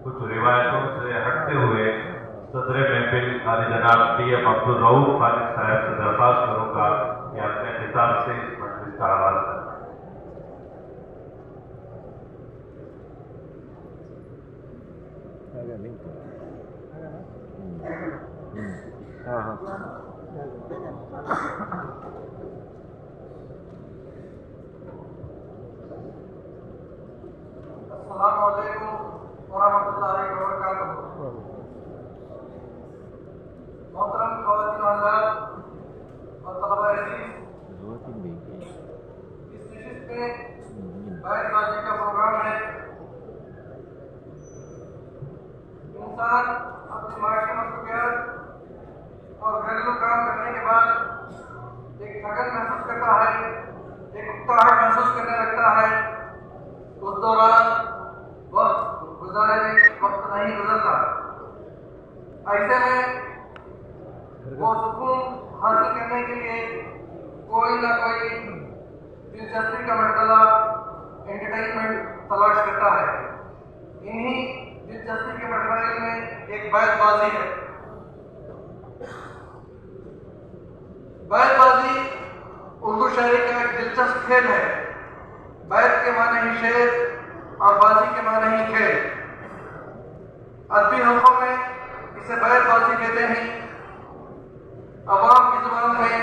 कुछ रिवायतों से हटते हुए सदर महफिल आले जनाब टी.एम. अब्दुल रऊफ खालिद साहब से दरख्वास्त करूंगा कि अपने खिताब से इस मजलिस का आगाज करें। अस्सलामु अलैकुम वरहमतुल्लाहि वबरकातुहू। मोहतरम ख़वातीन और हज़रात और तलबा अज़ीज़, इस नशिस्त में बयानबाजी का प्रोग्राम है। इंसान अपनी माशी मसरूफियत और घरेलू काम करने के बाद एक थकन महसूस करता है, एक उकताहट महसूस करने लगता है। उस दौरान वक्त गुजारे में वक्त नहीं गुजरता। ऐसे में वो सुकून हासिल करने के लिए कोई ना कोई दिलचस्पी का मशगला, एंटरटेनमेंट तलाश करता है। इन्हीं दिलचस्पी के मशगले में एक बैतबाजी है। बैतबाजी उर्दू शायरी का एक दिलचस्प खेल है। बैत के माने ही शेर और बाजी के माने ही खेल। अरबी हल्कों में इसे बैतबाजी कहते हैं। अवाम की जुबान में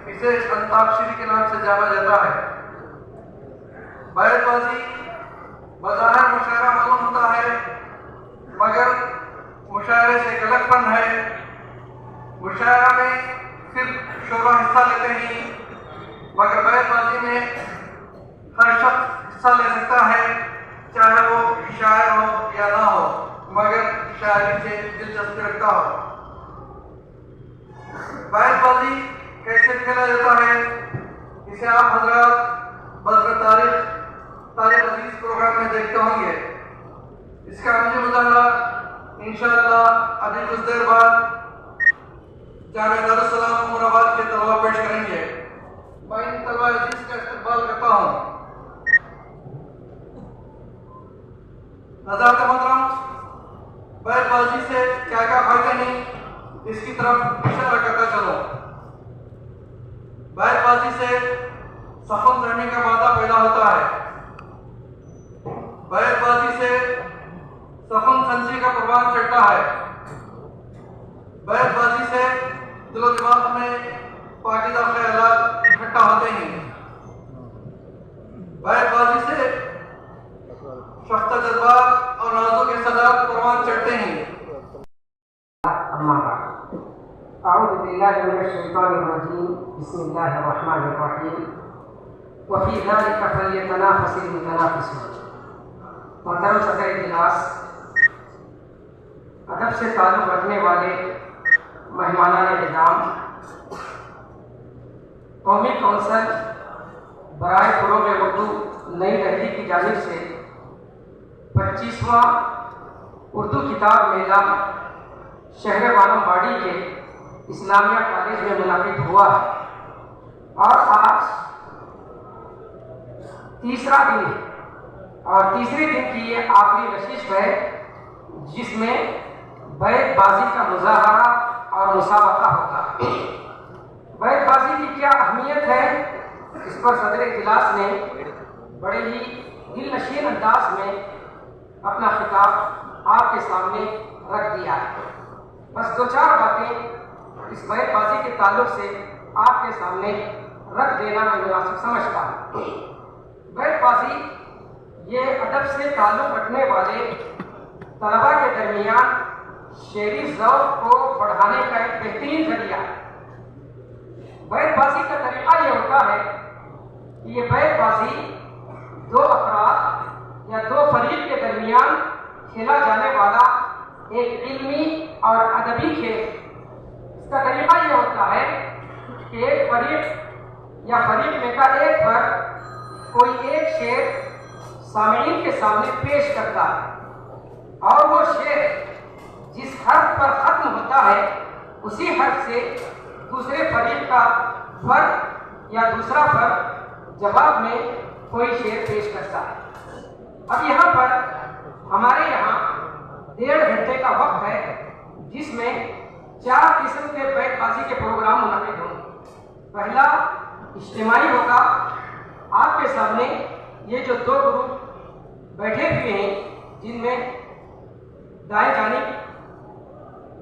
इसे अंताक्षरी के नाम से जाना जाता है। बैतबाजी बज़ाहिर मुशायरा मालूम होता है, मगर मुशायरे से एक अलग फन है। मुशायरा में सिर्फ शोरा हिस्सा लेते हैं, मगर बैतबाजी में हर शख्स हिस्सा ले सकता है, चाहे वो शायर हो या ना हो, मगर शायरी से दिलचस्पी रखता हो। बैतबाजी कैसे खेला जाता है, इसे आप हजरात बज़्र तारीख अजीज प्रोग्राम में देखते होंगे। इसका अमली मुज़ाहरा इंशाअल्लाह अभी कुछ देर बाद जामिया दारुस्सलाम उमराबाद के तलबा पेश करेंगे। मैं इन तलबा अजीज का इस्तकबाल करता हूँ। हज़रात मोहतरम, बैतबाजी से क्या क्या फायदे हैं, इसकी तरफ इशारा करता चलो। बैतबाजी से सफल रहने का वादा पैदा होता है। बैतबाजी से सफल खंसी का परवान चढ़ता है। बैतबाजी से दिलो दिमाग में पाकीज़ा ख्यालात इकट्ठा होते हैं। बैतबाजी से शख्ता जज्बात और नाजों के सदात परवान चढ़ते हैं। अऊज़ु बिल्लाहि मिनश शैतानिर रजीम, बिस्मिल्लाहिर रहमानिर रहीम, व फी ज़ालिका फल्यतनाफ़सिल मुतनाफ़िसून। मोहतरम सदर इजलास, अदब से ताल्लुक़ रखने वाले मेहमानान निज़ाम, कौमी कौंसल बराए फ़रोग़ उर्दू नई दिल्ली की जानिब से 25वां उर्दू किताब मेला शहर वानमबाड़ी के इस्लामिया कॉलेज में मुनाकिद हुआ है और आज तीसरा दिन है और तीसरे दिन की ये आखिरी नशिस्त है, जिसमें बैतबाजी का मुज़ाहरा और मुसाबका होगा। बैतबाजी की क्या अहमियत है, इस पर सदर इजलास ने बड़े ही दिलनशीन अंदाज में अपना खिताब आपके सामने रख दिया है। बस दो चार बातें इस बैतबाजी के ताल्लुक से आपके सामने रख देना मैं मुनासिब समझता हूँ। बैतबाजी ये अदब से ताल्लुक रखने वाले तलबा के दरमियान शेरी ज़ौक़ को बढ़ाने का एक बेहतरीन जरिया है। बैतबाजी का तरीका ये होता है कि ये बैतबाजी दो अफराद या दो फरीक के दरमियान खेला जाने वाला एक इल्मी और अदबी खेल। इसका तरीका ये होता है कि एक फरीक या फरीक में का एक फर्द कोई एक शेर सामीन के सामने पेश करता है और वो शेर जिस हर्फ पर खत्म होता है उसी हर्फ से दूसरे फरीक का फर्द या दूसरा फर्द जवाब में कोई शेर पेश करता है। अब यहाँ पर हमारे यहाँ का वक्त है जिसमें 4 किस्म के बैतबाजी के प्रोग्राम मुनक़िद होंगे। पहला इज्तिमाई होगा। आपके सामने ये जो 2 ग्रुप बैठे हुए हैं, जिनमें दाएं जानिब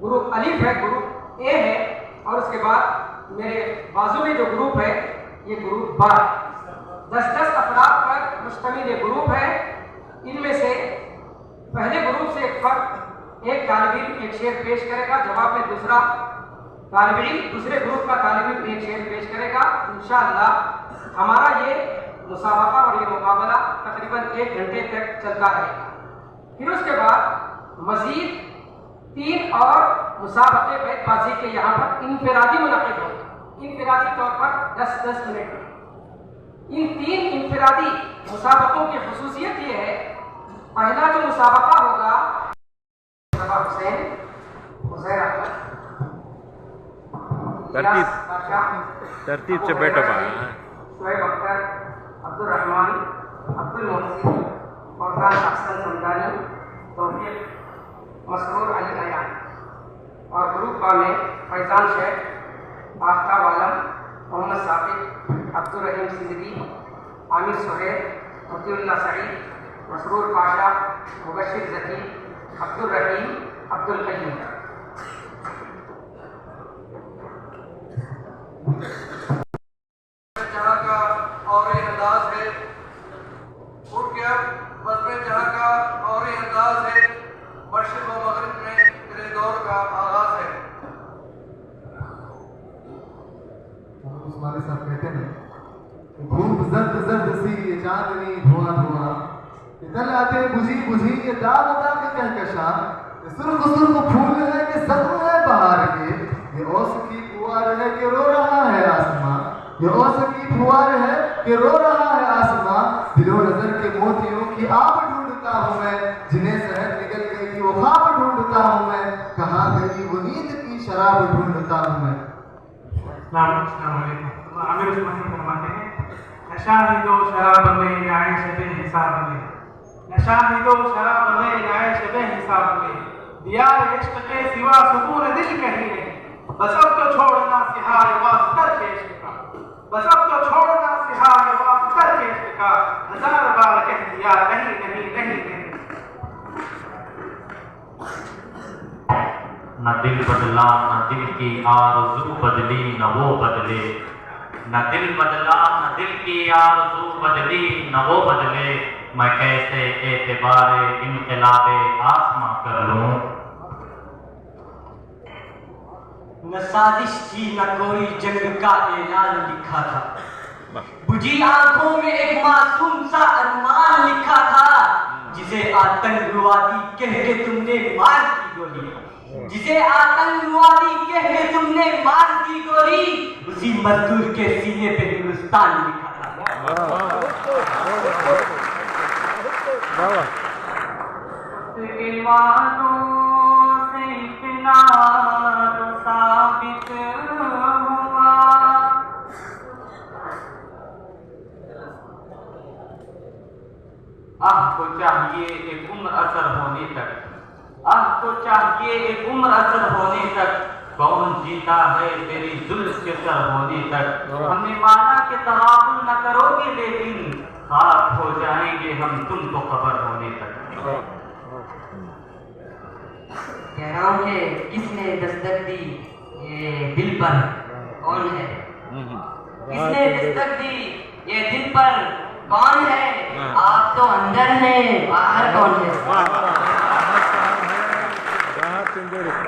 ग्रुप अलिफ है, ग्रुप ए है, और उसके बाद मेरे बाजू में जो ग्रुप है ये ग्रुप बा। 10-10 अफराद पर मुश्तमिल ये ग्रुप है। इनमें से पहले ग्रुप से एक तालिब इल्म एक शेर पेश करेगा, जवाब में दूसरा तालिब इल्म दूसरे ग्रुप का तालिब इल्म एक शेर पेश करेगा। इंशाअल्लाह हमारा ये मुसाबका और ये मुकाबला तकरीबन 1 घंटे तक चलता रहेगा। फिर उसके बाद मजीद 3 और मुसाबके बैतबाजी के यहाँ पर इनफिरादी मुनक़िद होंगे। इनफिरादी तौर पर 10-10 मिनट। इन 3 इनफिरादी मुसाबकों की खुसूसियत ये है, पहला जो मुसाबका होगा हुसैन, हुसैन अहमद, तरतीब से बैठो शोएब अख्तर, अब्दुल रहमान, अब्दुल मोहसिन, फौजान अहसन समदानी, तौफीक मसरूर अली अयान, और ग्रुप बा में फैजान शेख, आफ्ताब आलम, मोहम्मद साबिक, अब्दुल रहीम सिंदगी, आमिर सोहेल, अब्दुल्ला सईद, मसरूर पाशा, मुबशिर जकी, अब्दुल रहीम, अब्दुल कय्यूम। जहाँ का और ही अंदाज है, उठ के अब बज़्म जहाँ का और ही अंदाज है, मशरिक़ व मग़रिब में तेरे दौर का आगाज है। उस्मानी साहब कहते हैं धूप जर्द जर्द सी ये चांदनी धुआं धुआं, इधर आते बुझी बुझी ये दाग दाग कहकशा, ये सुर्ख सुर्ख फूल है कि सब्र है बहार के, ये ओस की फुहार है कि रो रहा है आसमां, ये ओस की फुहार है कि रो रहा है आसमां, दिलो नजर के मोतियों की आप ढूंढता हूँ मैं, जिन्हें शहर निकल गई थी वो ख्वाब ढूंढता हूँ मैं, कहाँ गई वो नींद की शराब ढूंढता हूँ मैं। आमिर उस्मानी फरमाते हैं, नशाहिदो शराब में आए शबे हिसाब में, नशाहिदो शराब में आए शबे हिसाब में, दियार इश्क के सिवा सुकून दिल कहीं नहीं, बस अब तो छोड़ना सिहार वास्तर के इश्क का, बस अब तो छोड़ना सिहार वास्तर के इश्क का, 1000 बार कह दिया नहीं नहीं नहीं नहीं। न दिल बदला न दिल की आरज़ू बदली न वो बदले, न दिल बदला न दिल की आरज़ू बदली न वो बदले, मैं कैसे एतबारे इनक़िलाबे आसमां कर लूं। न साजिश थी न कोई जंग का ऐलान लिखा था, बुझी आंखों में एक मासूम सा अरमान लिखा था, जिसे आतंकवादी कह के तुमने मार दी गोली, जिसे आतंकवादी कह के तुमने मार दी गोली, उसी मजदूर के सीने पे हिंदुस्तान लिखा था। से इतना तो साबित हुआ, आह को चाहिए एक उम्र असर होने तक, आह को चाहिए एक उम्र असर होने तक, कौन जीता है तेरी जुल्फ के सर होने तक, हमने माना कि तगाफुल न करोगे लेकिन खाक हो जाएंगे हम तुमको खबर होने तक। कह रहा हूँ कि किसने दस्तक दी ये दिल पर, कौन है किसने दस्तक दी ये दिल पर, कौन है? आप तो अंदर हैं, बाहर कौन है?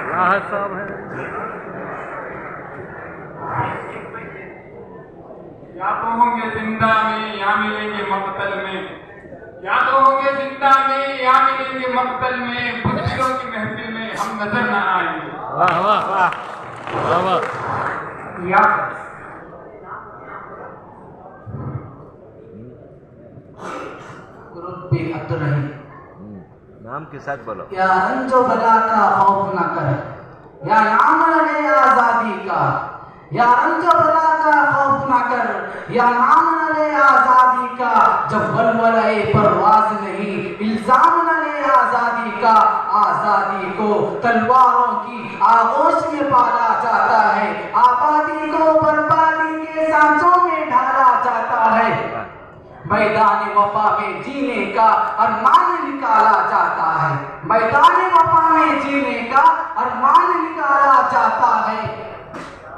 राहत साहब है। या तो होंगे जिंदा में या मिलेंगे मकतल में, या तो होंगे जिंदा में या मिलेंगे मकतल में, बुज़दिलों की महफिल में हम नजर न आएंगे। वाह वाह वाह वाह वाह। या अब्दुल रहीम, नाम के साथ बोलो। या रंजो बला का खौफ न कर, या नामन ले आजादी का, या रंजो बला का खौफ न कर, या नामन ले आजादी का, जब वलवले परवाज नहीं इल्जाम न ले आजादी का, आजादी को तलवारों की आगोश में पाला जाता है, आबादी को बर्बादी के सांसों में ढाला जाता है, मैदान वफा में जीने का अरमान निकाला जाता है, मैदान वफा में जीने का अरमान निकाला जाता है,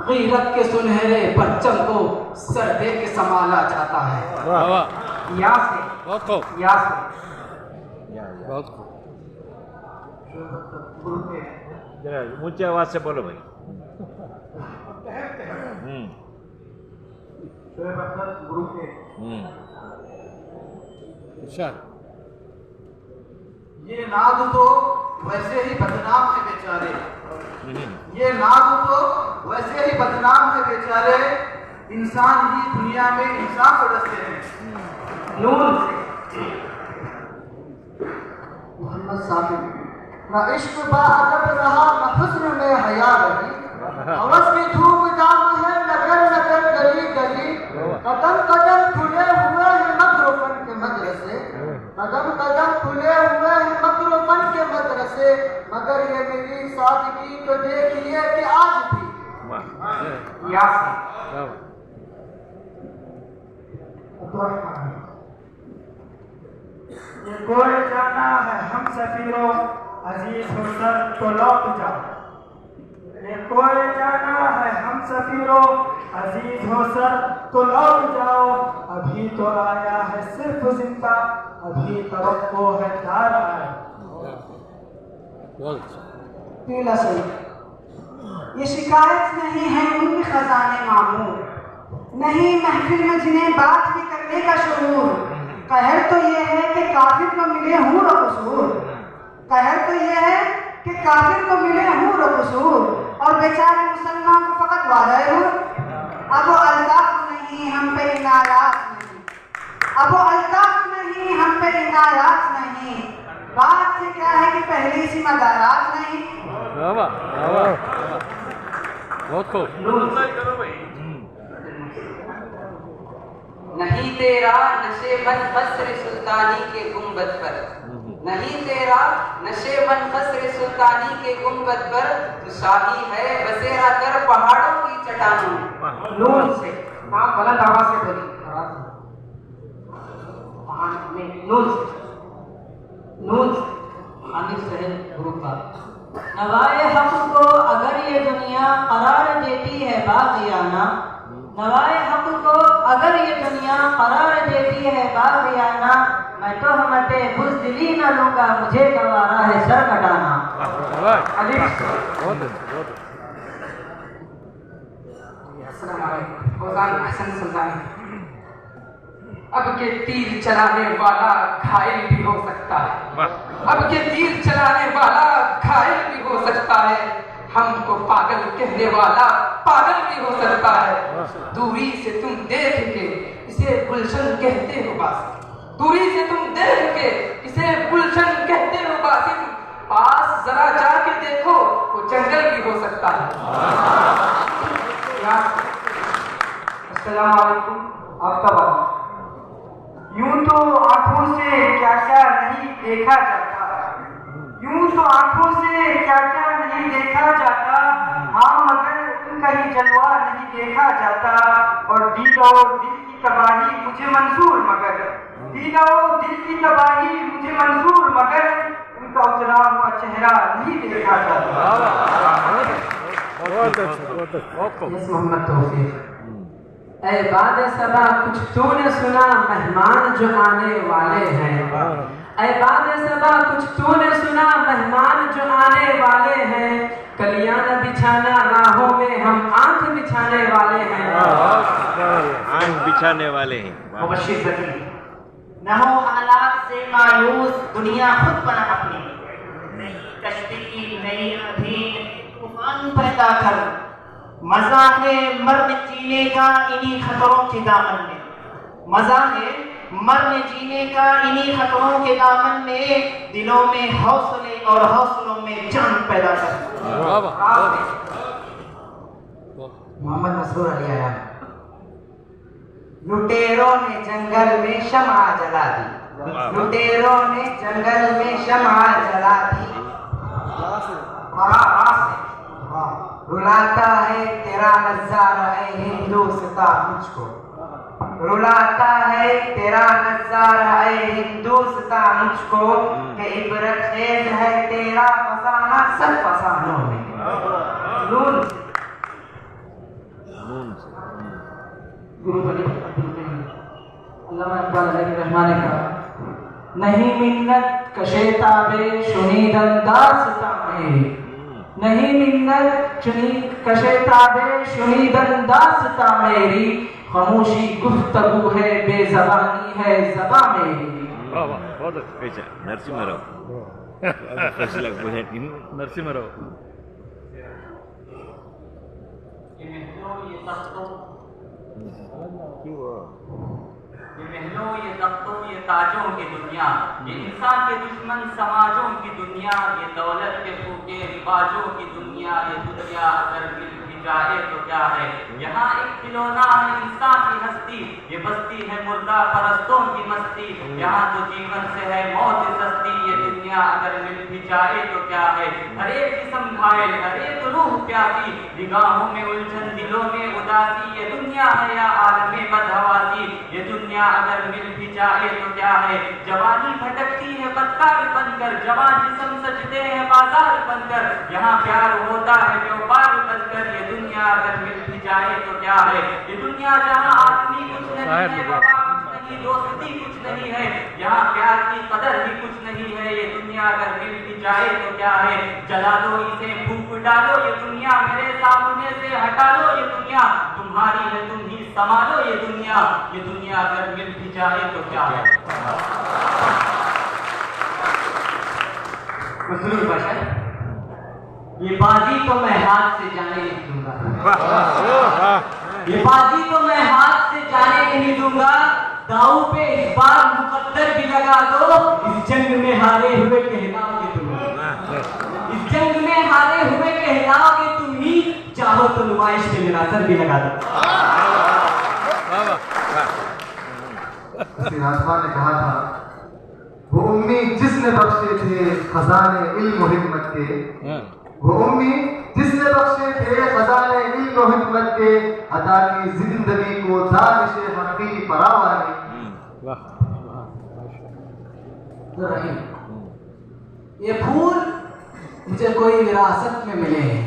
गीरत के सुनहरे परचम को सर दे के संभाला जाता है। वाह वाह, यहाँ से बहुत खूब, यहाँ से बहुत खूब। जरा ऊंचे आवाज से बोलो भाई। गुरु के इरशाद। ये नाग तो वैसे ही बदनाम है बेचारे, ये नाग तो वैसे ही बदनाम है बेचारे, इंसान ही दुनिया में इंसान को रचते हैं। नून मोहम्मद साबिर ना इश्क बाअदब रहा न हुस्न में हया रही, हवस की धूप दाम है नगर नगर गली गली, कदम कदम खुले हुए हैं मकरोफन के मदरसे, कदम कदम खुले हुए हैं मकरोफन के मदरसे, मगर ये मेरी सादगी तो देखिए कि आज भी यहाँ से ये कोई जाना है हम सफीरों अजीज हो सर तो लौट जाओ, ये कोई जाना है हम सफीरों अजीज हो सर तो लौट जाओ, अभी तो आया है सिर्फ जिंदा, अभी तवक्को है दार आए। बहुत अच्छा। पीला सही, ये शिकायत नहीं है उनके खजाने मामूर, नहीं महफिल में जिन्हें बात भी करने का शऊर, कहर तो ये है कि काफिर को मिले हूर और कसूर, कहर तो ये है कि काफिर को मिले हूर और कसूर, और बेचारे मुसलमान को फकत वादा है। अब वो अल्ताफ नहीं हम पे इनायात नहीं, अब वो अल्ताफ नहीं हम पे इनायात नहीं, बात से क्या है कि पहली सी मदारात नहीं। वाह वाह वाह, बहुत खूब। नहीं तेरा नशेबन फस्र सुल्तानी के गुंबद पर, नहीं तेरा नशेबन फस्र सुल्तानी के गुंबद पर, तू शाही है बसेरा कर पहाड़ों की चट्टानों में। नून से आप बुलंद आवाज से बोली, नून से नून से आमिर साहब गुरु का नवाए हक को अगर ये दुनिया करार देती है बाग़ियाना, नवाए हक को अगर ये दुनिया करार देती है बाग़ियाना, मैं तो हमते बुज़दिली न लूंगा, मुझे गवारा है सर कटाना। अब के तीर चलाने वाला घायल भी हो सकता है, अब के तीर चलाने वाला घायल भी हो सकता है, हमको पागल कहने वाला पागल भी हो सकता है, दूरी से तुम देख के इसे गुलशन कहते हो बासिम, दूरी से तुम देख के इसे गुलशन कहते हो बासिम, पास जरा जाके देखो वो जंगल भी हो सकता है। अस्सलाम वालेकुम। आफ्ताब, यूं तो आंखों से क्या क्या नहीं देखा जाता, यूं तो आंखों से क्या क्या नहीं देखा जाता, हाँ मगर उनका ही जलवा नहीं देखा जाता, और दिल और दिल की तबाही मुझे मंजूर मगर, दिल और दिल की तबाही मुझे मंजूर मगर, उनका उतरा हुआ चेहरा नहीं देखा जाता। मोहम्मद तौफीक। ऐ बादे सबा कुछ तूने सुना मेहमान जो आने वाले हैं, ऐ बादे सबा कुछ तूने सुना मेहमान जो आने वाले हैं, कलियां न बिछाना राहों में हम आंख बिछाने वाले हैं। आंख बिछाने वाले हैं। मुबश्शिर ज़की। न हो हालात से मायूस दुनिया खुद बना अपनी, नई कश्ती नई अधीन तूफान पैदा कर, मजा है मरने जीने का इन्हीं खतरों के दामन में, मजा है मरने जीने का इन्हीं खतरों के दामन में, दिलों में हौसले और हौसलों में जान पैदा कर। मोहम्मद मसरूर अली आया। लुटेरों ने जंगल में शमआ जला दी, लुटेरों ने जंगल में शमा जला दी। रुलाता है तेरा नजारा ऐ हिंदुस्ता मुझको, रुलाता है तेरा नजारा ऐ हिंदुस्ता मुझको, कि इबरत खेज है तेरा फसाना सब फसानों में। नून गुरु बड़ी अल्लामा इकबाल अलैहि रहमान ने कहा, नहीं मिन्नत कशेताबे शुनीदन दास्तां मेरी, नहीं मिन्नत कशेताबे शुनीदन दास्तां मेरी, खामोशी गुफ्तगू है बेज़बानी है ज़बां मेरी। वाह वाह बहुत अच्छा नरसिंहराव नरसिंहराव ये महलों ये तख्तों ये ताजों की दुनिया, ये इंसान के दुश्मन समाजों की दुनिया, ये दौलत के फूके रिवाजों की दुनिया, ये दुनिया अगर मिल भी जाए तो क्या है, यहाँ एक खिलौना है इंसान की हस्ती, ये बस्ती है मुर्दा परस्तों की मस्ती, यहाँ तो जीवन से है मौत सस्ती, ये दुनिया अगर मिल भी जाए तो क्या है, हर एक जिस्म घायल हर एक रूह प्यासी, निगाहों में उलझन दिलों में उदासी, ये दुनिया है या आलमे बदहवासी, ये दुनिया अगर मिल भी जाए तो क्या है, जवानी भटकती है बदकार बनकर, जवान जिस्म सजते हैं बाजार बनकर, यहाँ प्यार होता है व्यापार बनकर, ये दुनिया अगर मिल भी जाए तो क्या है, ये दुनिया जहाँ आदमी कुछ नहीं है, वफा कुछ नहीं, दोस्ती कुछ नहीं है, यहाँ प्यार की कदर भी कुछ नहीं है, ये दुनिया अगर मिल भी जाए तो क्या है, जला दो इसे फूंक डालो ये दुनिया, मेरे सामने से हटा लो ये दुनिया, तुम्हारी है तुम ही संभालो ये दुनिया अगर मिल भी जाए तो क्या है। ये बाजी तो मैं हाथ से जाने नहीं दूंगा, ये बाजी तो मैं हाथ से जाने नहीं दूंगा, दाऊ पे इस बार मुकद्दर भी लगा दो, इस जंग में हारे हुए कहलाओगे तुम, इस जंग में हारे हुए कहलाओगे तुम ही, चाहो तो नुमाइश के मेरा सर भी लगा दो। आसमान ने कहा था, वो उम्मीद जिसने बख्शे थे खजाने इल्म और हिम्मत के, वो उम्मीद जिसने बख्शे थे खजाने इल्म और हिम्मत के, अता की जिंदगी को दानिश हकी फरावा ने। ये फूल मुझे कोई विरासत में मिले हैं,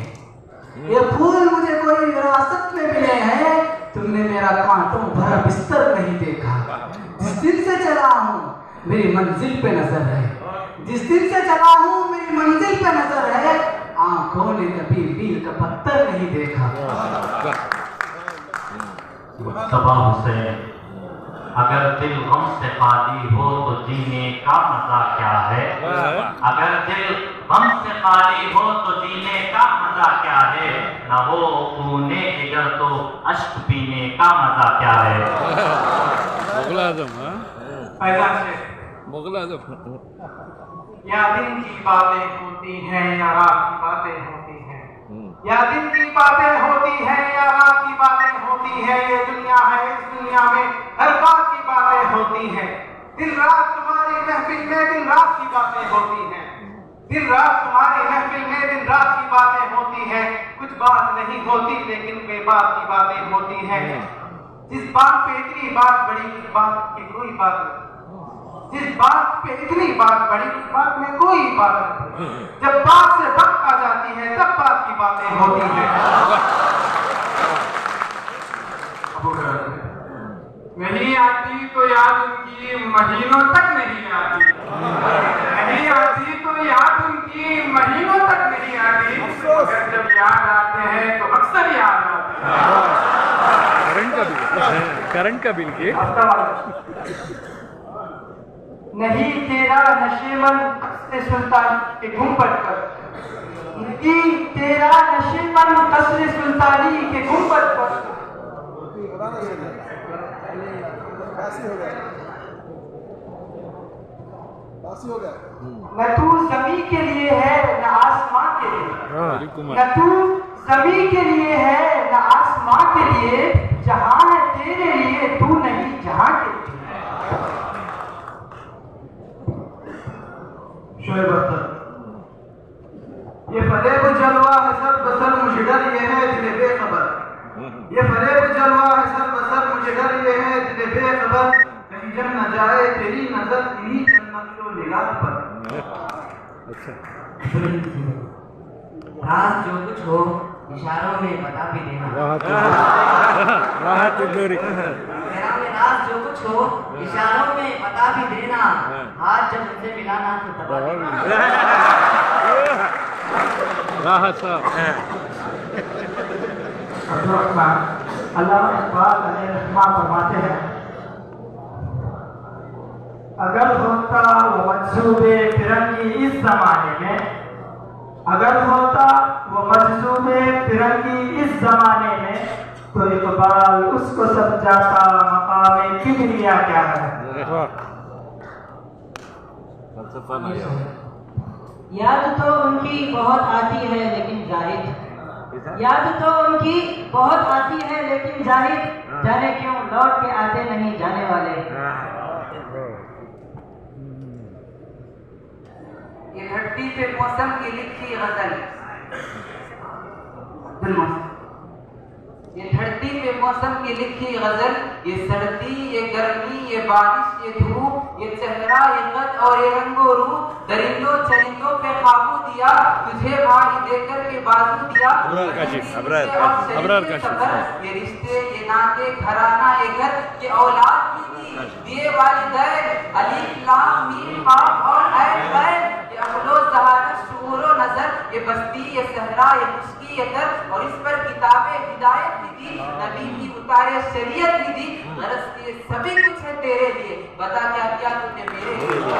ये फूल मुझे कोई विरासत में मिले हैं, तुमने मेरा कांटों भरा बिस्तर नहीं देखा, जिस दिल से चला हूँ मेरी मंजिल पे नजर है, जिस दिल से चला हूँ मेरी मंजिल पे नजर है, आंखों ने कभी मील का पत्थर नहीं देखा। मुस्तफा हुसैन, अगर दिल गम से खाली हो तो जीने का मजा क्या है, अगर दिल गम से खाली हो तो जीने का मजा क्या है, न हो खूने जिगर तो अश्क पीने का मजा क्या है। मुगल आजम मुगल आजम या दिन की बातें होती हैं या रात की बातें होती हैं, या दिन की बातें होती हैं या रात की बातें होती हैं, ये दुनिया है इस दुनिया में हर बात की बातें होती हैं, दिन रात तुम्हारी महफिल में दिन रात की बातें होती हैं, दिन रात तुम्हारी महफिल में दिन रात की बातें होती हैं, कुछ बात नहीं होती लेकिन बेबात की बातें होती हैं, जिस बात पे इतनी बात बड़ी उस बात की कोई बात नहीं, जिस बात पे इतनी बात बड़ी उस बात में कोई बात नहीं, जब बात से बात आ जाती है तब बात की बातें होती हैं। नहीं आती तो याद उनकी महीनों तक नहीं आती, नहीं आती तो याद उनकी महीनों तक नहीं आती, मगर जब याद आते हैं तो अक्सर याद आते हैं। करंट का बिल के नहीं तेरा नशेमन कसरे सुल्तान के गुंबद पर, नहीं तेरा नशेमन कसरे सुल्तानी के गुंबद पर, न तू जमीन के लिए है न आसमां के लिए, न तू जमीन के लिए है न आसमां के लिए, जहां है तेरे लिए तू नहीं जहां के लिए। शोएब अख्तर। ये फरेब जलवा है सर बसर मुझे डर ये है दिले बेखबर, ये फरेब जलवा है सर बसर मुझे डर ये है दिले बेखबर, कहीं जम न जाए तेरी नजर इन्हीं नक्शो निगाह पर। राज जो कुछ हो इशारों में बता भी देना। मेरा में राज जो कुछ हो इशारों में बता भी देना, हाथ जब उनसे मिलाना तो दबा देना। अल्लाह इकबाल अलैहिस्सलाम फरमाते हैं, अगर होता वो मंसूबे फिरंगी इस जमाने में, अगर होता वो मंसूबे फिरंगी इस जमाने में, तो इकबाल उसको समझाता मकाम किबरिया क्या है। याद तो उनकी बहुत आती है लेकिन जाहिद, याद तो उनकी बहुत आती है लेकिन जाहिद, जाने क्यों लौट के आते नहीं जाने वाले। ये धरती पे मौसम की लिखी गजल, ये धरती पे मौसम की लिखी गजल, ये सर्दी ये गर्मी ये बारिश ये धूप ये चेहरा ये कद और ये रंगो रूप, दरिंदों चरिंदों पे काबू दिया, तुझे भाई देकर के बाजू दिया। ये रिश्ते ये नाते घराना ये घर ये औलाद की दी, दिए वालिदैन अलीफ लाम मीम बाप और ऐन बैन, ये अक़लो ज़हारत शूरो नजर, ये बस्ती ये सहरा ये मुस्की ये दर, और इस पर किताबें हिदायत भी दी, नबी की उतारे शरीयत भी दी। गरज के सभी कुछ है तेरे लिए, बता क्या क्या तूने मेरे लिए।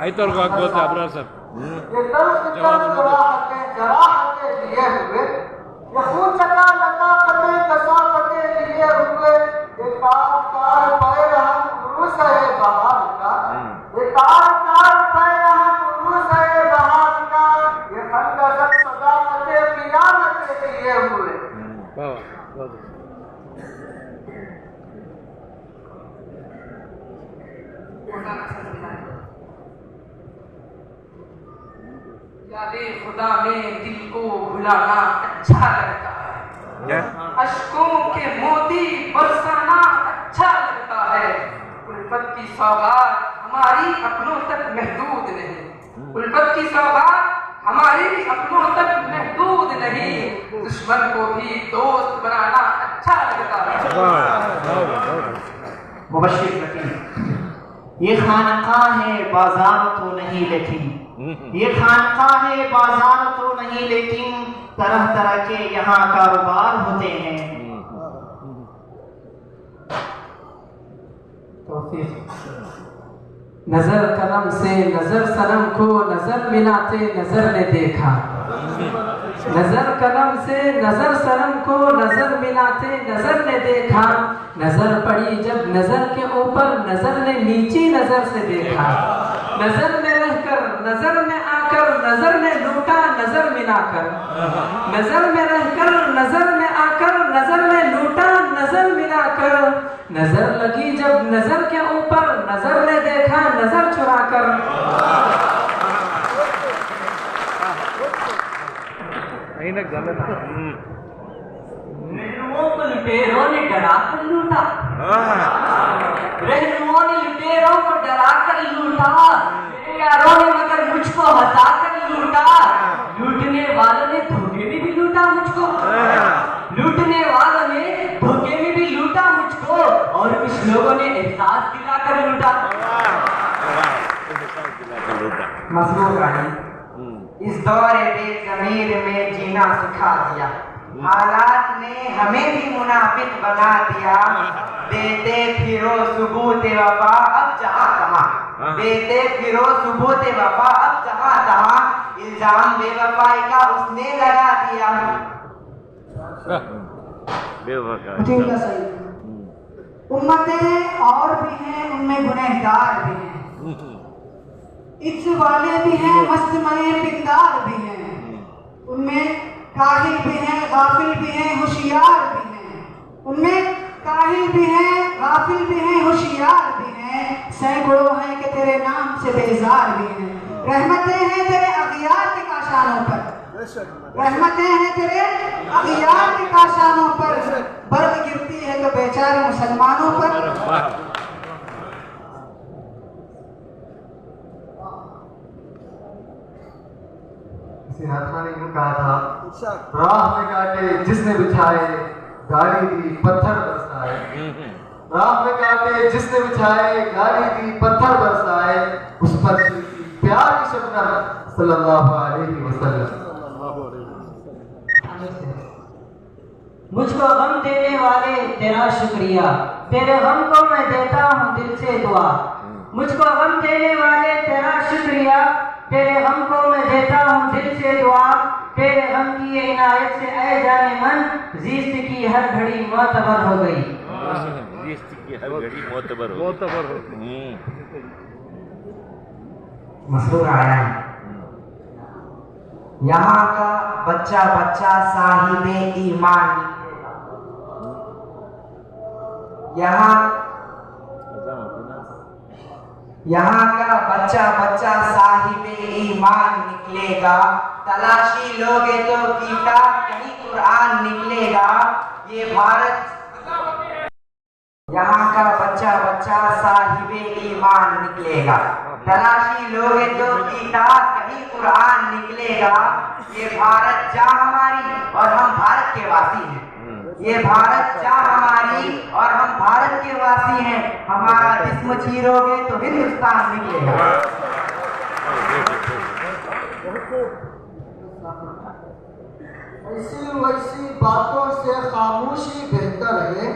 आई तो बोलते अबरार साहब ये दर्द जराहते लिए हुए, ये खून चका लताकते कसाकते लिए हुए, ये तार तार पैर हम उरूस है बहार का, ये तार तार पैर हम उरूस है बहार का, ये खंडक सदाकते क़ियामत लिए हुए। यादे खुदा में दिल को भुलाना अच्छा लगता है, अश्कों के मोती बरसाना अच्छा लगता है। उल्फत की सौगात हमारी अपनों तक महदूद नहीं, उल्फत की सौगात हमारी अपनों तक महदूद नहीं, दुश्मन को भी दोस्त बनाना अच्छा लगता है। मुबश्शिर लतीफ, ये खानकाह है बाजार तो नहीं लेकिन, ये खानकाह है बाजार तो नहीं लेकिन, तरह तरह के यहाँ कारोबार होते हैं। नजर कलम से नजर सनम को नजर मिलाते नजर ने देखा, नजर कलम से नजर सनम को नजर मिलाते नजर ने देखा, नजर पड़ी जब नजर के ऊपर नजर ने नीची नजर से देखा, नजर में रहकर नजर में आकर नजर ने लूटा नजर मिलाकर, नजर में रहकर नजर में आकर नजर ने लूटा नजर मिलाकर, नजर लगी जब नजर के ऊपर नजर ने देखा नजर चुराकर। रहनुमाओं को लुटेरों ने डरा कर लूटा, रहनुमाओं ने लुटेरों को डरा कर लूटा, मेरे यारों ने मगर मुझको हंसा कर लूटा, लूटने वालों ने धोखे में भी लूटा मुझको, लूटने वालों ने धोखे में भी लूटा मुझको, और कुछ लोगों ने एहसास दिलाकर लूटा। मजबूर रानी इस दौरे बेज़मीर में जीना सिखा दिया, हालात ने हमें भी मुनाफिक बना दिया, देते फिरो सुबूत वफा अब जहाँ तहाँ, देते फिरो सुबूत वफा अब जहाँ तहाँ, इल्जाम बेवफाई का उसने लगा दिया। ठीक है सही। उम्मतें और भी हैं उनमें गुनहगार भी हैं, इस वाले भी हैं मस्तमय पिंदार भी हैं, उनमें काहिल भी हैं गाफिल भी हैं होशियार भी हैं, उनमें काहिल भी हैं गाफिल भी हैं होशियार भी हैं, सैकड़ों हैं कि तेरे नाम से बेजार भी हैं। रहमतें हैं तेरे अगियार के काशानों पर, रहमतें हैं तेरे अगियार के काशानों पर, बर्फ गिरती है तो बेचारे मुसलमानों पर। किसी आत्मा ने यूं कहा था, राह में कांटे जिसने बिछाए, गाड़ी दी पत्थर बरसाए। राह में कांटे जिसने बिछाए, गाड़ी दी पत्थर बरसाए, उस पर प्यार की शबनम सल्लल्लाहु अलैहि वसल्लम। मुझको गम देने वाले तेरा शुक्रिया, तेरे गम को मैं देता हूँ दिल से दुआ। मुझको गम देने वाले तेरा शुक्रिया, तेरे गम को मैं देता हूँ दिल से दुआ। तेरे गम की ये इनायत से ऐ जाने मन, ज़िस्त की हर घड़ी मोतबर हो गई। ज़िस्त की हर घड़ी मोतबर हो गई। मसरूर आया है, यहाँ का बच्चा बच्चा साहिबे ईमान निकलेगा। यहाँ का बच्चा बच्चा साहिबे ईमान निकलेगा। तलाशी लोगे तो गीता कहीं कुरान निकलेगा। ये भारत, यहाँ का बच्चा बच्चा साहिबे ईमान निकलेगा। तलाशी लोगे तो गीता कहीं कुरान निकलेगा। ये भारत जहाँ हमारी और हम भारत के वासी हैं। ये भारत जहाँ हमारी और हम भारत के वासी हैं। हमारा जिस्म चीरोगे तो हिंदुस्तान निकलेगा। ऐसी वैसी बातों से खामोशी बेहतर है,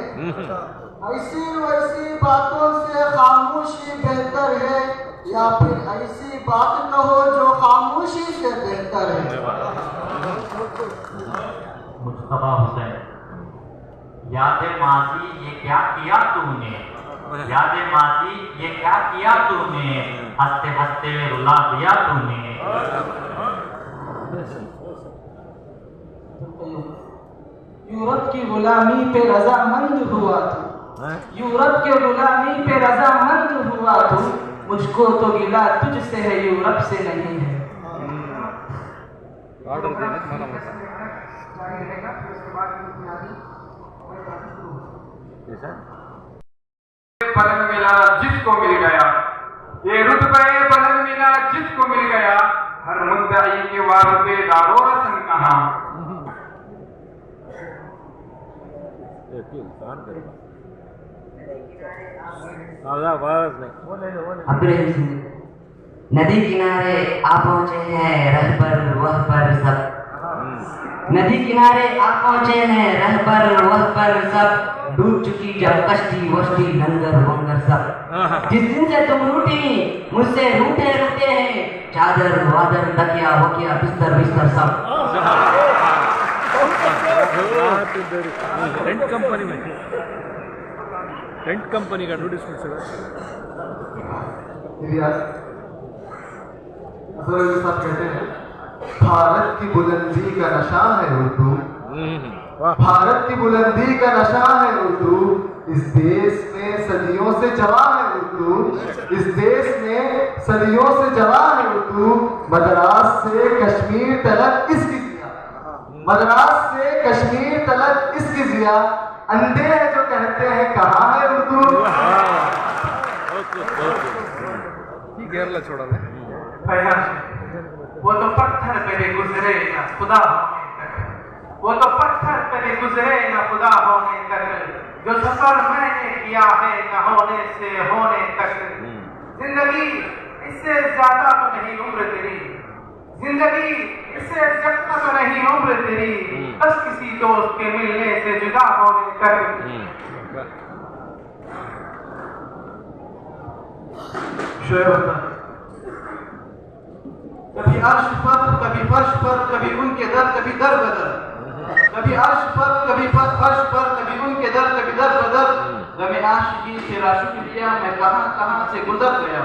ऐसी वैसी बातों से खामोशी बेहतर है, या फिर ऐसी बात कहो जो खामोशी से बेहतर है। मुस्तफा हुसैन, याद माजी ये क्या किया तूने, याद माजी ये क्या किया तूने, हंसते हंसते रुला दिया तूने। यूरोप की गुलामी पे रजामंद हुआ तू, यूरोप के गुलामी पे रजामंद हुआ तू। मुझको तो गिला तुझसे है, यूरोप से नहीं है। पलन मिला जिसको मिल गया, ये रुतबे पलन मिला जिसको मिल गया। हर मुद्दाई के वास्ते दारो रसन कहाँ। नदी किनारे आ पहुंचे हैं रहबर वह पर सब, नदी किनारे आ पहुंचे हैं रहबर वह पर सब। डूब चुकी जब कश्ती वश्ती लंगर वंगर सब। जिस दिन से तुम रूठी मुझसे रूठे रूठे हैं, चादर वादर तकिया वकिया बिस्तर बिस्तर सब। टेंट कंपनी में, टेंट कंपनी का एडवर्टाइजमेंट से साहब कहते हैं, भारत की बुलंदी का नशा है उर्दू, भारत की बुलंदी का नशा है उर्दू। इस देश में सदियों से जवा है उर्दू, इस देश में सदियों से जवा है उर्दू। मद्रास से कश्मीर तलक इसकी जिया, मद्रास से कश्मीर तलक इसकी जिया। अंधे हैं जो कहते हैं कहाँ है उर्दू। केरला छोड़ा मैं। वो तो पत्थर पे भी गुजरे ना खुदा होने तक, वो तो पत्थर पे भी गुजरे ना खुदा होने तक। जो सफर मैंने किया है न होने से होने तक। जिंदगी इससे ज्यादा तो नहीं उम्र तेरी, जिंदगी इससे ज्यादा तो नहीं उम्र तेरी। बस किसी दोस्त के मिलने से जुदा होने तक। शेर होता कभी अर्श पर कभी फर्श पर, कभी उनके दर कभी दर बदर। कभी अर्श पर कभी फर्श पर, कभी उनके दर कभी दर बदर। गमे आशिकी से राशुक लिया मैं कहां कहां से गुजर गया।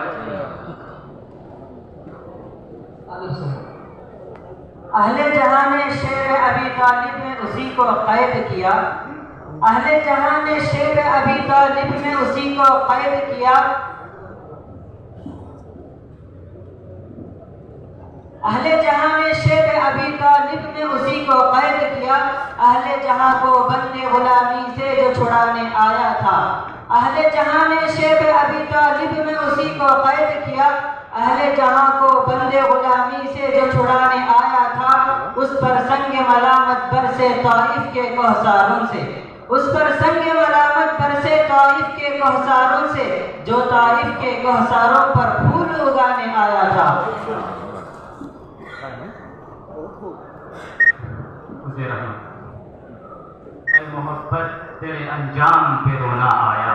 अहले जहां ने शेर अबी तालिब में उसी को कैद किया, अहले जहां ने शेर अबी तालिब में उसी को कैद किया। अहले जहां में शेब अबी तालिब ने उसी को कैद किया, अहले जहां को बंदे गुलामी से जो छुड़ाने आया था। अहले जहां में शेब अबी तालिब ने उसी को कैद किया, अहले जहां को बंदे गुलामी से जो छुड़ाने आया था। उस पर संग मलामत बरसे ताइफ के कौसारों से, उस पर संग मलामत बरसे ताइफ के कौसारों से, जो ताइफ के कौसारों पर फूल उगाने आया था। ऐ मोहब्बत तेरे अंजाम पे रोना आया,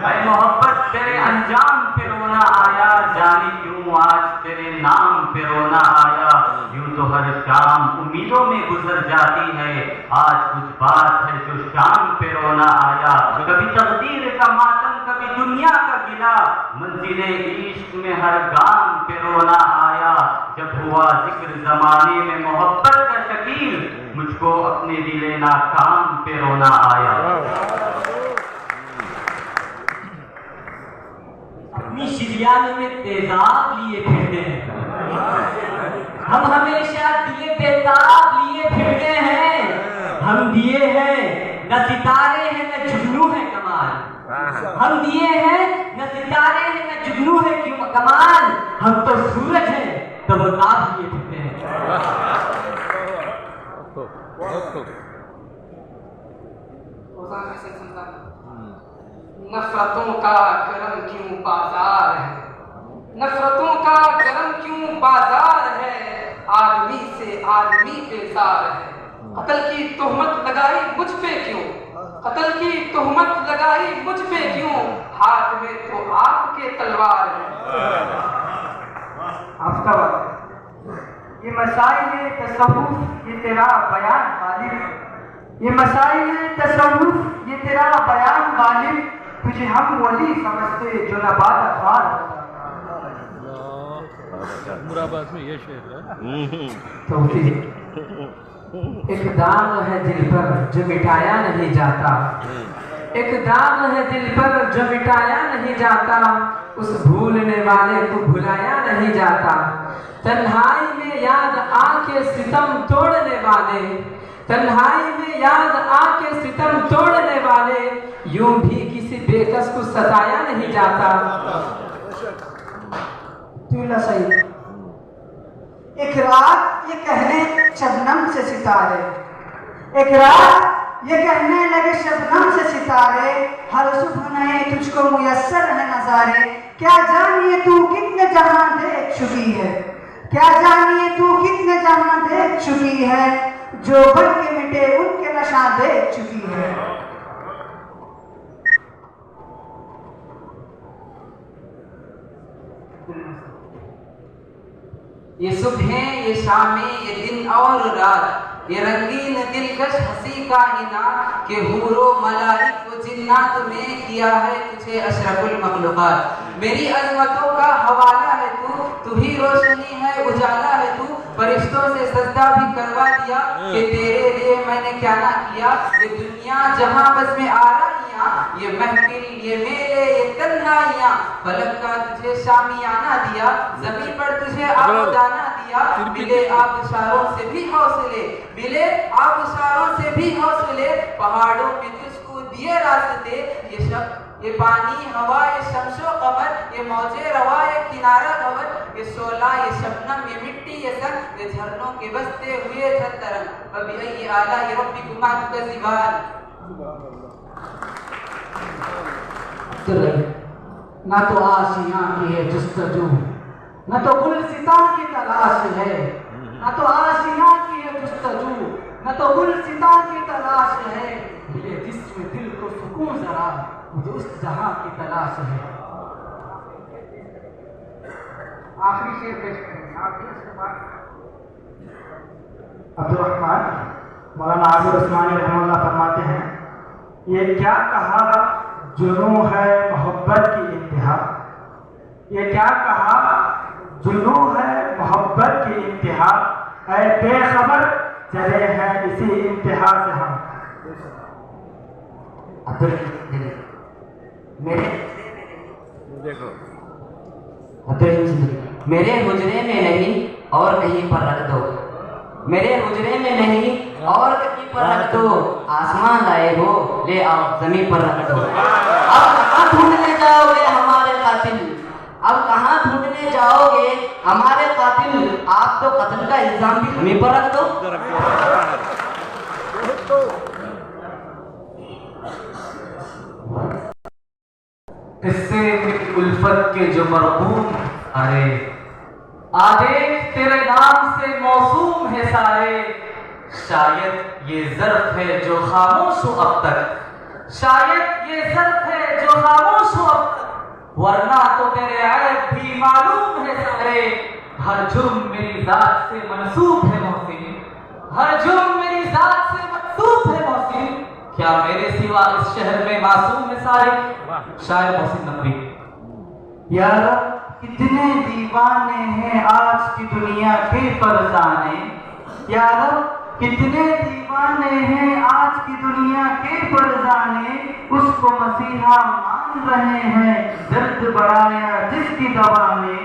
ऐ मोहब्बत तेरे अंजाम पे रोना आया, जाने क्यों आज तेरे नाम पे रोना आया। यूं तो हर शाम उम्मीदों में गुजर जाती है, आज कुछ बात है जो शाम पे रोना आया। कभी तकदीर का मातम, कभी दुनिया का गिला, मंजिले इश्क में हर गाम पे रोना आया। जब हुआ जिक्र जमाने में मोहब्बत का शकील, मुझको अपने दिले नाकाम पे रोना आया। अपनी शिरियान में तेजाब लिए फिरते हैं, हम हमेशा दिए बेताब लिए फिरते हैं। हम दिए हैं न सितारे हैं न जुगनू है कमाल, हम दिए हैं न सितारे हैं न जुगनू है क्यों कमाल। हम तो सूरज हैं तो वो ताब लिए फिरते हैं। नफरतों का गरम क्यों बाजार है, नफरतों का गरम क्यों बाजार है, आदमी से आदमी बेजार है। कत्ल की तोहमत लगाई मुझ पे क्यों, कत्ल की तोहमत लगाई मुझ पे क्यों, हाथ में तो आपके तलवार है। ये मसाइल तसव्वुफ ये तेरा बयान गालिब, ये मसाइल तसव्वुफ ये तेरा बयान गालिब, तुझे हम वली समझते जो नबात अखबार। मुराबाद में ये शेर है। तो एक दाग है दिल पर जो मिटाया नहीं जाता, एक दाग है दिल पर जो मिटाया नहीं जाता, उस भूलने वाले को भुलाया नहीं जाता। तन्हाई में याद आके सितम तोड़ने वाले, तन्हाई में याद आके सितम तोड़ने वाले, यूं भी किसी बेकस को सताया नहीं जाता। तुला सही। एक रात ये कहने शबनम से सितारे, एक रात ये कहने लगे शबनम से सितारे, हर सुबह नए तुझको मुयस्सर है नजारे। क्या जानिए तू कितने जहां देख चुकी है, क्या जानिए तू कितने जहां देख चुकी है, जो बन के मिटे उनके नशा देख चुकी है। ये सुबह ये शामें ये दिन और रात, ये रंगीन दिलकश हंसी का इनाम, के हूरो मलाइक व जिन्नात में किया है तुझे अशरफुल मखलूकात। मेरी अजमतों का हवाला है तू ही रोशनी है उजाला है तू, फरिश्तों से सजदा भी करवा दिया कि तेरे लिए मैंने क्या ना किया। ये दुनिया जहां बस में आराइयां, ये महफिल ये मेले ये तन्हाइयां, फलक का तुझे शामियाना दिया, जमीन पर तुझे आबोदाना दिया। मिले आबशारों से भी हौसले, मिले आबशारों से भी हौसले, पहाड़ों में तुझको दिए रास्ते। ये पानी हवा ये शमशो कमर, ये मौजे रवा ये किनारा खबर, ये शोला ये शबनम ये मिट्टी ये संग, ये झरनों के बसते हुए झरतरंग, कभी ये आला ये रब्बी कुमार का जीवान। ना तो आशियां की है जुस्तजू, न तो गुलसितां की तलाश है, न तो आशियां की है जुस्तजू, न तो गुलसितां की तलाश है। मिले जिसमें दिल को सुकून जरा, मुझे उस जहां की तलाश है। आखिरी शेर पेश करेंगे आप इसके बाद। अब्दुर्रहमान मौलाना आसिफ उस्मानी रहमतुल्लाह फरमाते हैं, ये क्या कहा जुनूं है मोहब्बत की इंतहा, ये क्या कहा जुनूं है मोहब्बत की इंतहा, ऐ बेखबर चले हैं इसी इंतहा से हम। मेरे हुजरे में नहीं और कहीं पर रख दो, मेरे हुजरे में नहीं और कहीं पर रख दो। आसमान लाए हो, ले आओ जमीन पर रख दो। अब कहाँ ढूंढने जाओगे हमारे कातिल, अब कहाँ ढूंढने जाओगे हमारे कातिल। आप तो कत्ल का इल्जाम भी हमें पर रख दो। किस्से में उल्फत के जो मरहूम, अरे आदेश तेरे नाम से मौसूम है सारे। शायद ये ज़र्फ है जो खामोश हो अब तक, शायद ये ज़र्फ है जो खामोश हो अब तक, वरना तो तेरे ऐब भी मालूम है सारे। हर जुर्म मेरी जात से मंसूब है मोहसिन, हर जुर्म मेरी जात से मंसूब है मोहसिन। क्या मेरे सिवा इस शहर में मासूम है सारे। शायर मोहसिन नकवी। यार कितने दीवाने हैं आज की दुनिया के फरजाने, यार कितने दीवाने हैं आज की दुनिया के फरजाने। उसको मसीहा मान रहे हैं, दर्द बढ़ाया जिसकी दवा ने।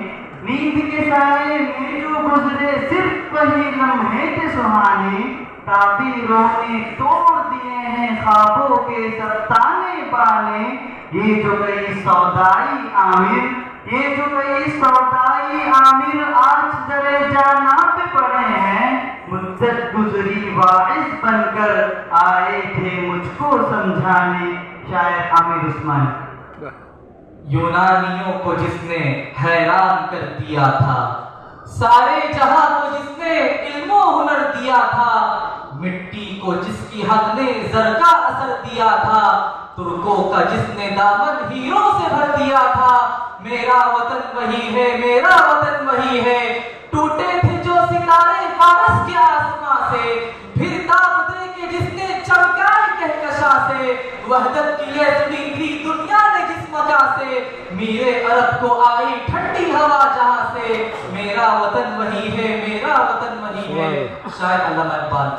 नींद के साए में जो गुजरे सिर्फ वही लम्हे थे सुहाने। ताबीरों ने तोड़ दिए हैं ख्वाबों के सब ताने बाने। ये जो गई सौदाई आमिर, ये जो गई सौदाई आमिर, आज दरे जाना पे पड़े हैं। मुद्दत गुजरी वाइस बनकर आए थे मुझको समझाने। शायर आमिर उस्मान। यूनानियों को जिसने हैरान कर दिया था, सारे जहां को जिसने इल्मो हुनर दिया था, मिट्टी को जिसकी हक ने जर का असर दिया था, तुर्कों का जिसने दामन हीरों से भर दिया था। मेरा वतन वही है, मेरा वतन वही है। टूटे थे जो सितारे फारस के आसमां से, फिर ताब दे के जिसने चमकाए कहकशा से। वहदत की ये सुनी थी दुनिया ने जिस मका से, मीरे अरब को आई ठंडी हवा जहां से। मेरा वतन वही है, मेरा वतन वही है। शायद अल्लामा इकबाल।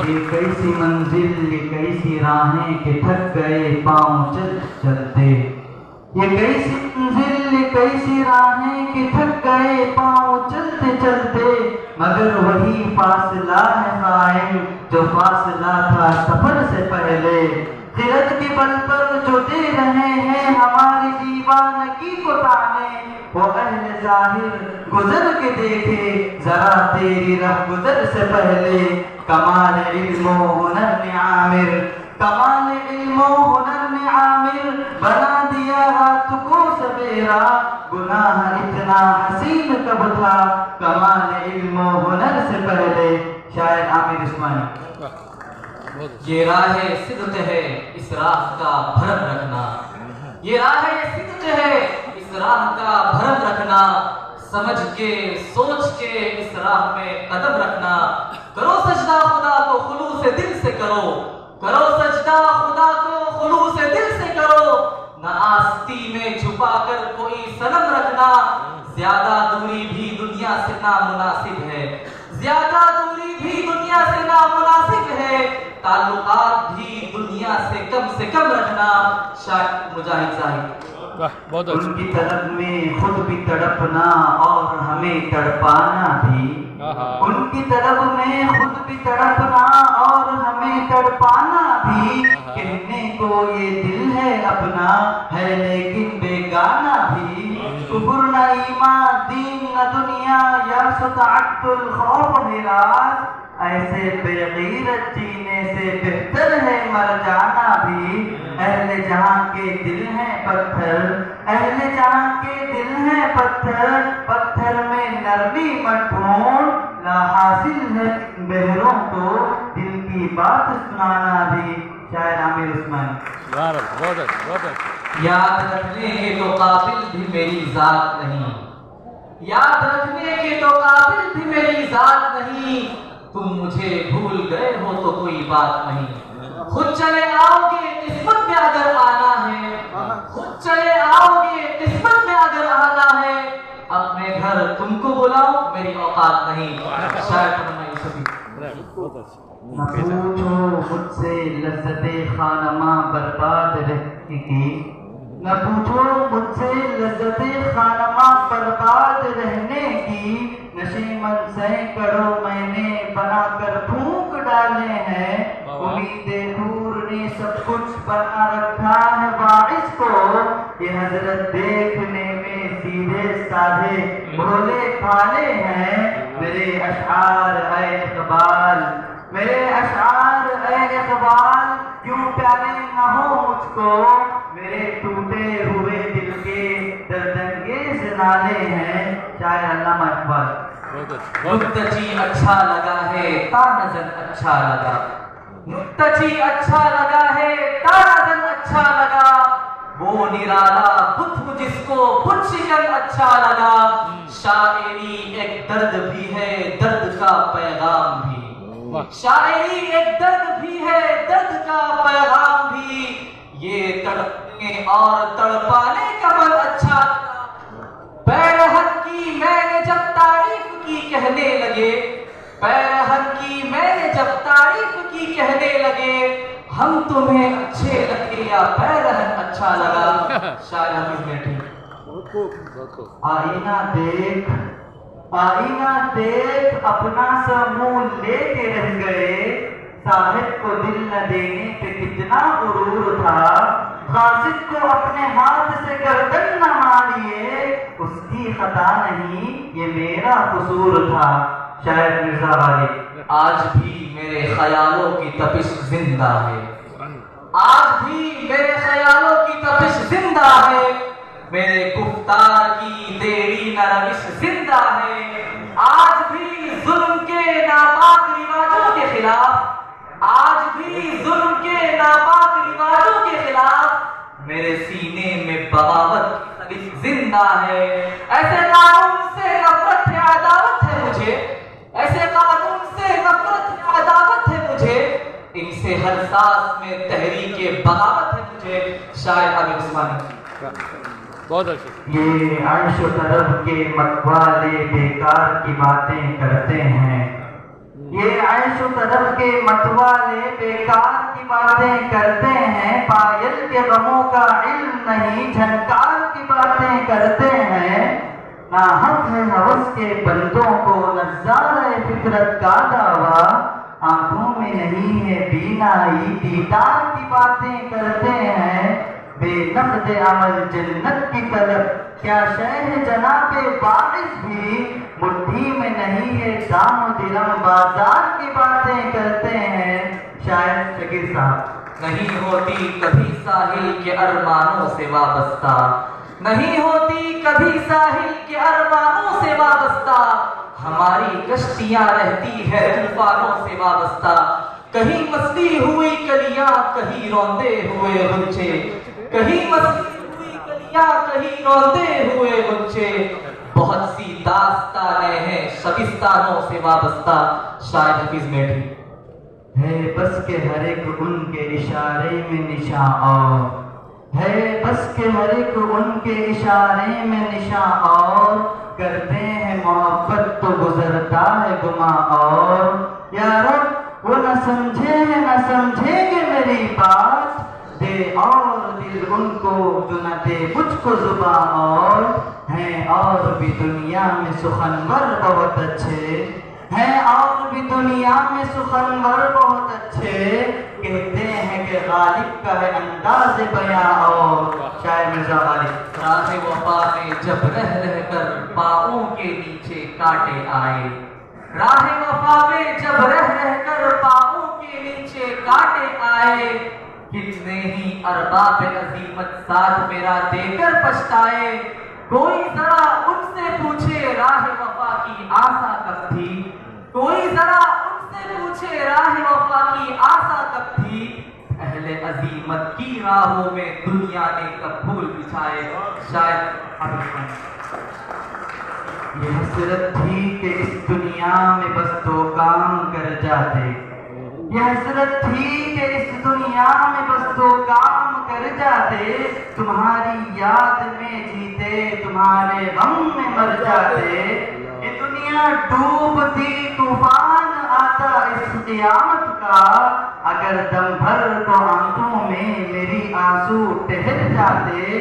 ये कैसी मंजिल, ये कैसी राहें कि थक गए पाँव चल चलते। ये कैसी मंजिल, ये कैसी राहें कि थक गए पाँव चलते चलते। मगर वही फासला है कायम जो फासला था सफर से पहले। खिरत के बल पर जो दे रहे हैं हमारी दीवानगी को ताने। वो अहले जाहिर गुजर के देखे जरा तेरी राह गुजर से पहले। कमाल इल्मो हुनर ने आमिर, कमाल इल्मो हुनर ने आमिर, बना दिया रात को सवेरा। गुनाह इतना हसीन कब था कमाल इल्मो हुनर से पहले। शायर आमिर उस्मानी। ये राह सिद्क है इस राह का भरम रखना, ये राह सिद्क है इस राह का भरम रखना। समझ के सोच के इस राह में कदम रखना। करो सजदा खुदा को खुलूस से दिल से करो, करो सजदा खुदा को खुलूस से दिल से करो। न आस्ती में छुपा कर कोई सनम रखना। ज्यादा दूरी भी दुनिया से नामुनासिब है, ज्यादा दूरी भी दुनिया से नामुनासिब है। ताल्लुकात भी दुनिया से कम रखना। शायद मुजाहिद साहिब। बहुत उनकी तलब में खुद भी तड़पना और हमें तड़पाना भी। उनकी तलब में खुद भी तड़पना और हमें तड़पाना भी। कहने को ये दिल है अपना है लेकिन बेगाना भी। कुफर न ईमान दीन न दुनिया या सताअतुल खौफ हिरास। ऐसे बेगैरत जीने से बेहतर है मर जाना भी। अहले जहां के दिल हैं पत्थर, अहले जहां के दिल हैं पत्थर। पत्थर में नरमी मत ढूंढ, ला हासिल है बहरों को दिल की बात सुनाना भी। शायर आमिर उस्मान। याद रखने के तो काबिल भी मेरी जात नहीं, याद रखने के तो काबिल भी मेरी जात नहीं। तुम मुझे भूल गए हो तो कोई बात नहीं। खुद चले आओगे किस्मत में अगर आना है, खुद चले आओगे किस्मत में अगर आना है। अपने घर तुमको बुलाओ मेरी औकात नहीं। शायद न पूछो मुझसे लज़्ज़ते खानमा बर्बाद रहने की। न पूछो मुझसे लज़्ज़ते खानमा बर्बाद रहने की। नशीमन सैकड़ों मैंने बनाकर फूंक डाले हैं, उम्मीदें हूर ने सब कुछ बना रखा है वारिस को। ये हजरत देखने में सीधे साधे भोले भाले हैं। मेरे अशआर ऐ इकबाल, मेरे अशआर ऐ इकबाल, क्यों प्यारे न हो मुझको, मेरे टूटे हुए दिल के दर्दंगेज नाले हैं। शायर अल्लामा इकबाल। मुक्तजी अच्छा लगा है तानजन अच्छा लगा, मुक्तजी अच्छा लगा है तानजन अच्छा लगा, वो निराला बुत जिसको बुत शिकन अच्छा लगा। शायरी एक दर्द भी है दर्द का पैगाम भी, शायरी एक दर्द भी है दर्द का पैगाम भी, ये तड़पने और तड़पाने का मन अच्छा लगा। पैरहन की मैंने जब तारीफ की कहने लगे, पैरहन की मैंने जब तारीफ की कहने लगे, हम तुम्हें अच्छे लगे या पैरहन अच्छा लगा। शायर हफीज बैठे। आईना देख, आईना देख, अपना सा मुंह लेके रह गए, साहिब को दिल न देने पे कितना गुरूर था, कासिद को अपने हाथ से गर्दन न मारिए, उसकी खता नहीं ये मेरा कसूर था। शायर मिर्जा गालिब। आज भी मेरे ख्यालों की तपिश जिंदा है, आज भी मेरे ख्यालों की तपिश जिंदा है, मेरे गुफ्तार की देरी न रविश जिंदा है। आज भी जुल्म के नापाक रिवाजों के खिलाफ, आज भी जुल्म के नापाक रिवाजों के खिलाफ मेरे सीने में बगावत की तपिश जिंदा है। ऐसे कानून से नफरत है अदावत है मुझे, ऐसे कानून से नफरत है अदावत है मुझे, इनसे हर सांस में तहरीके बगावत है मुझे। शायर हामिद उस्मानी। बहुत अच्छा। ये अर्श तरफ के मतवाले बेकार की बातें करते हैं, ये अर्श तरफ के मतवाले बेकार की बातें करते हैं, पायल के गमों का इल्म नहीं झनकार की बातें करते हैं। ना हक है हवस के बंदों को नज़ारे फितरत का दावा, आंखों में नहीं है बीनाई दीदार की बातें करते हैं। बेनक़्द अमल जन्नत की तलब क्या शय है जनाबे बारिश भी, मुट्ठी में नहीं है दाम दिरम बाजार की बातें करते हैं। शायर शकीर साहब। नहीं होती कभी साहिल के अरमानों से वाबस्ता, नहीं होती कभी साहिल के अरमानों से वाबस्ता, हमारी कश्तियां रहती है तूफानों से वाबस्ता। कहीं मस्ती हुई कलियां कहीं रौंदे हुए गुच्छे, कहीं मस्ती हुई कलियां कहीं रौंदे हुए गुच्छे, बहुत सी दास्तानें हैं शबिस्तानों से वाबस्ता। शायर हफीज बैठी। है बस के हर एक उनके इशारे में निशा और, है बस के हर एक उनके इशारे में निशा और, करते हैं मोहब्बत तो गुजरता है गुमा और। यार वो न समझे हैं न समझेंगे मेरी बात, दे और दिल उनको जो न दे मुझको जुबा और। हैं और भी दुनिया में सुखनवर बहुत अच्छे, हैं और भी दुनिया में सुखनवर बहुत अच्छे, कहते हैं कि गालिब का है अंदाज़ बयां और। शायर मिर्जा गालिब। राहे वफा में जब रह रह कर पाँवों के नीचे कांटे आए, राहे वफा में जब रह रह कर पाँवों के नीचे कांटे आए, कितने ही अरबाब अजीमत साथ मेरा देकर पछताए। कोई जरा उनसे पूछे राह वफा की आशा कब थी, कोई जरा उनसे पूछे राह वफा की आशा कब थी, अहले अजीमत की राहों में दुनिया ने कब फूल बिछाए। शायद ये हसरत थी कि इस दुनिया में बस दो काम कर जाते, ये हसरत थी कि इस दुनिया में बस दो काम कर जाते, तुम्हारी याद में जीते तुम्हारे गम में मर जाते। ये दुनिया डूबती तूफान आता इस क़यामत का, अगर दम भर तो आंखों में मेरी आंसू ठहर जाते।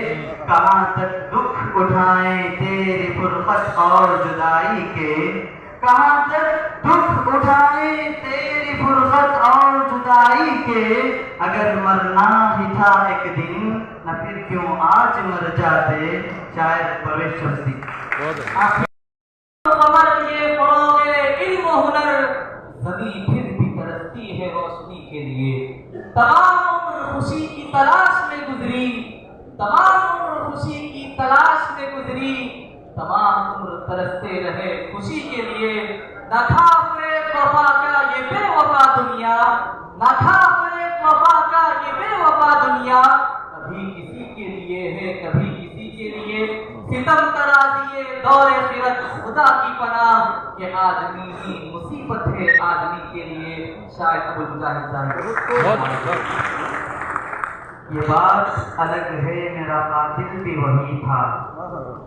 कहाँ तक दुख दुख उठाए तेरी फुरकत और जुदाई के, कहाँ तक दुख उठाए तेरी फुरकत और जुदाई के, अगर मरना ही था एक दिन न फिर क्यों आज मर जाते, शायद परवेश शमसी। कमर ये फरोगे इल्म हुनर, ज़मीं फिर भी तरसती है रोशनी के लिए। तमाम उम्र खुशी की तलाश में गुजरी, तमाम उम्र खुशी की तलाश में गुजरी, तमाम उम्र तरसते रहे खुशी के लिए। न था फ़रेब वफ़ा का ये बेवफा दुनिया, न था फ़रेब वफ़ा का ये बेवफा दुनिया, कभी किसी के लिए है कभी किसी के लिए। सितम करा दिए दौरे फिरत खुदा की पनाह, कि आदमी ही मुसीबत है आदमी के लिए। शायद अबुल मुजाहिद साहब। ये बात अलग है मेरा कातिल भी वही था,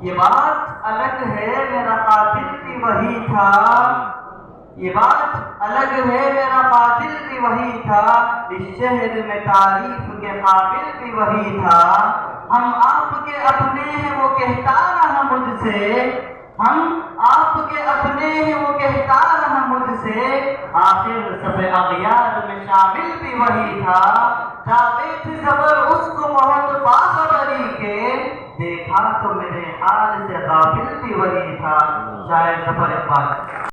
ये बात अलग है मेरा कातिल भी वही था, ये बात अलग है मेरा कातिल भी वही था, इस शहर में तारीफ के काबिल भी वही था। हम आपके अपने हैं वो कहता रहा मुझसे, हम आपके अपने हैं वो कहता रहा मुझसे, आखिर सब अगयार में शामिल भी वही था। जावेद जबर उसको बहुत बाखबरी के, देखा तो मेरे हाल से गाफिल भी वही था। शायद जफर इकबाल।